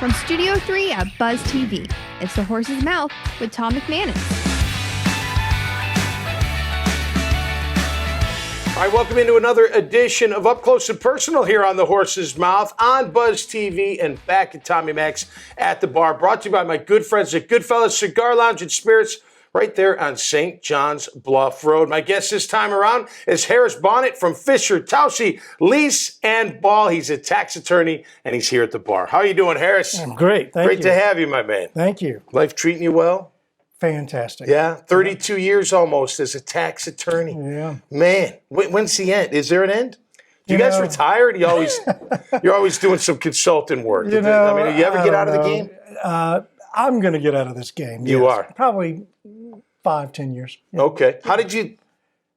From Studio 3 at Buzz TV, it's The Horse's Mouth with Tom McManus. All right, welcome into another edition of Up Close and Personal here on The Horse's Mouth on Buzz TV and back at Tommy Mac's at the bar. Brought to you by my good friends at Goodfellas Cigar Lounge and Spirits right there on St. John's Bluff Road. My guest this time around is Harris Bonnette from Fisher, Tousey, Leas Ball. He's a tax attorney, and he's here at the bar. How are you doing, Harris? I'm great. Thank you. Great to have you, my man. Thank you. Life treating you well? Fantastic. Yeah, 32 years almost as a tax attorney. Yeah. Man, when's the end? Is there an end? Do you guys retire? Or do you always, you're always doing some consulting work? Do you ever get out of the game? I'm going to get out of this game. You are? Probably 5-10 years. Yeah. Okay. How did you,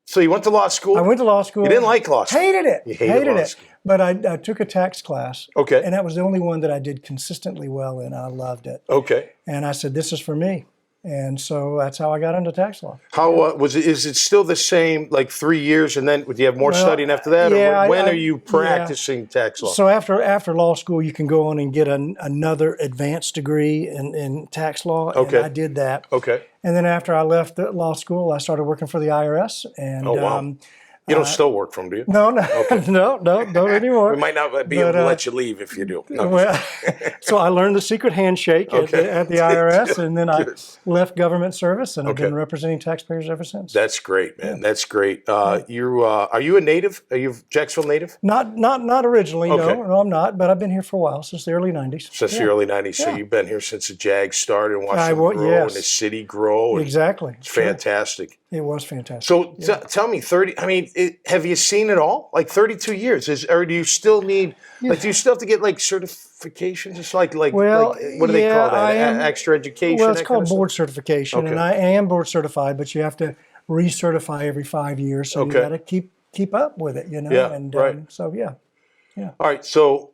so you went to law school? I went to law school. You didn't like law school? Hated it. You hated law school. But I took a tax class. Okay. And that was the only one that I did consistently well in. I loved it. Okay. And I said, this is for me. And so that's how I got into tax law. How was it? Is it still the same, like 3 years, and then do you have more studying after that? Yeah, or when are you practicing tax law? So after law school, you can go on and get another advanced degree in tax law. Okay. And I did that. Okay. And then after I left law school, I started working for the IRS. And, oh, wow. You don't still work for them, do you? No, Okay. no, don't anymore. We might not be able to let you leave if you do. No. Well, so I learned the secret handshake at the IRS, and then I left government service, and I've been representing taxpayers ever since. That's great, man. That's great. Are you a native? Are you a Jacksonville native? Not originally, no, I'm not, but I've been here for a while, since the early 90s. Since the early 90s. So you've been here since the Jags started and watched them grow and the city grow. Exactly. It's fantastic. It was fantastic. So tell me, have you seen it all? Like 32 years, or do you still need? Like, do you still have to get like certifications? It's like what do they call that? Extra education. Well, it's called board certification, and I am board certified, but you have to recertify every 5 years, so you got to keep up with it, Yeah, and right. So yeah. All right, so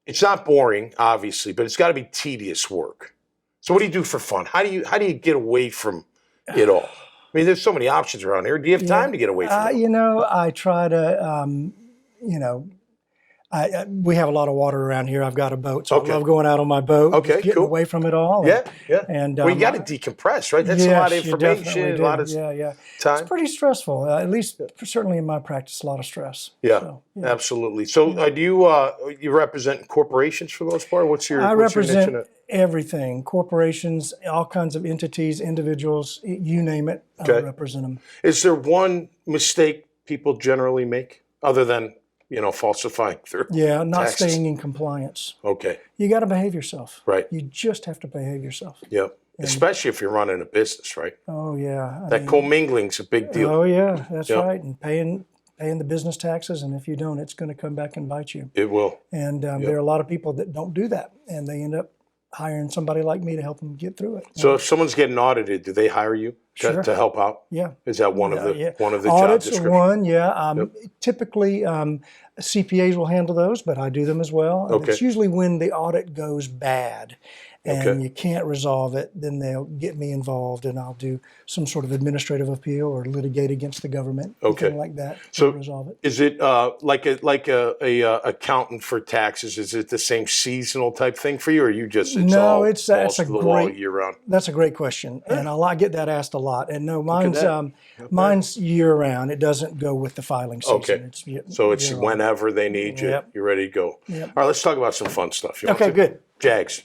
it's not boring, obviously, but it's got to be tedious work. So what do you do for fun? How do you get away from it all? I mean, there's so many options around here. Do you have time to get away from it? I try to, we have a lot of water around here. I've got a boat, so I love going out on my boat, getting away from it all. Yeah. And you got to decompress, right? That's a lot of information, a lot of time. It's pretty stressful, at least certainly in my practice, a lot of stress. Yeah, absolutely. So do you represent corporations for the most part? I represent everything, corporations, all kinds of entities, individuals, you name it, I represent them. Is there one mistake people generally make other than, falsifying their not taxes? staying in compliance. Okay. You got to behave yourself. Right. You just have to behave yourself. Yeah. Especially if you're running a business, right? Oh, yeah. That commingling's a big deal. Oh, yeah, that's right. And paying the business taxes, and if you don't, it's going to come back and bite you. It will. And there are a lot of people that don't do that, and they end up hiring somebody like me to help them get through it. So if someone's getting audited, do they hire you to help out? Yeah. Is that one of the job Audits descriptions? are one, yeah. Typically, CPAs will handle those, but I do them as well. And it's usually when the audit goes bad and you can't resolve it, then they'll get me involved, and I'll do some sort of administrative appeal or litigate against the government, something like that, to resolve it. Is it like a accountant for taxes? Is it the same seasonal type thing for you, or you just all year round? That's a great question, and I get that asked a lot. And no, mine's year round. It doesn't go with the filing season. It's whenever they need you, you're ready to go. All right, let's talk about some fun stuff. Good. Jags.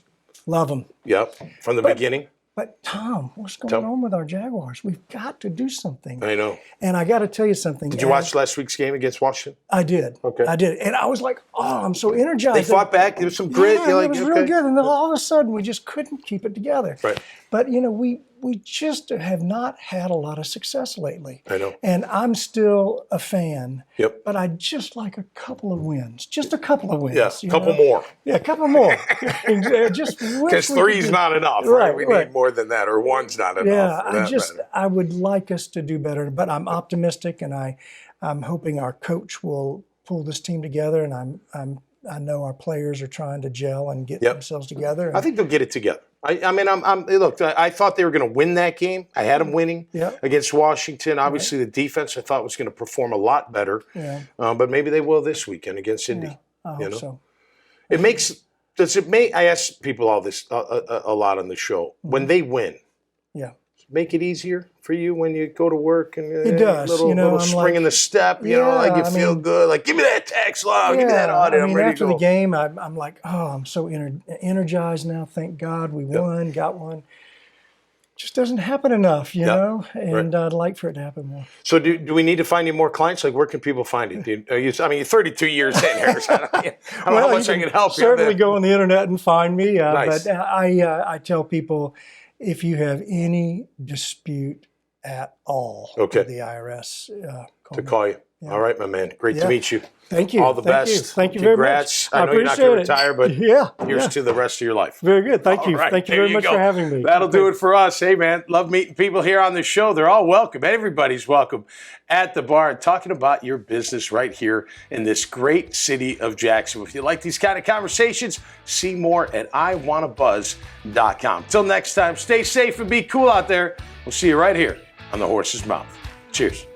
Love them. Yep, from the beginning. But Tom, what's going on with our Jaguars? We've got to do something. I know. And I got to tell you something. Did you watch last week's game against Washington? I did. Okay. I did. And I was like, I'm so energized. They fought back. There was some grit. Yeah, it was really good. And then all of a sudden, we just couldn't keep it together. Right. But, we just have not had a lot of success lately. I know. And I'm still a fan. Yep. But I just like a couple of wins. Just a couple of wins. Yeah, a couple more. Yeah, a couple more. Just because three's not enough, right? We need more than that, or one's not enough. Yeah, I would like us to do better, but I'm optimistic, and I'm hoping our coach will pull this team together, and I know our players are trying to gel and get themselves together. I think they'll get it together. Look, I thought they were going to win that game. I had them winning against Washington. Obviously, the defense I thought was going to perform a lot better. Yeah. But maybe they will this weekend against Indy. I hope so. It makes Does it make? I ask people all this a lot on the show. When they win, yeah, make it easier for you when you go to work and it does. Little spring in the step. You know, like you feel good. Like give me that tax log, give me that audit. I'm ready to go. After the game, I'm like, oh, I'm so energized now. Thank God we won, got one. Just doesn't happen enough, you know, and I'd like for it to happen more. So do we need to find you more clients? Like, where can people find you? You're 32 years in, Harris. I don't know how much I can help you. Certainly go on the internet and find me. Nice. But I tell people, if you have any dispute at all with the IRS, call you. Yeah. All right, my man. Great to meet you. Thank you. All the best. Thank you Congrats. very much. I know you're not going to retire, but here's to the rest of your life. Very good. Thank you. Right. Thank you very much for having me. That'll do it for us. Hey, man, love meeting people here on the show. They're all welcome. Everybody's welcome at the bar and talking about your business right here in this great city of Jacksonville. If you like these kind of conversations, see more at iwannabuzz.com. Till next time, stay safe and be cool out there. We'll see you right here on the Horse's Mouth. Cheers.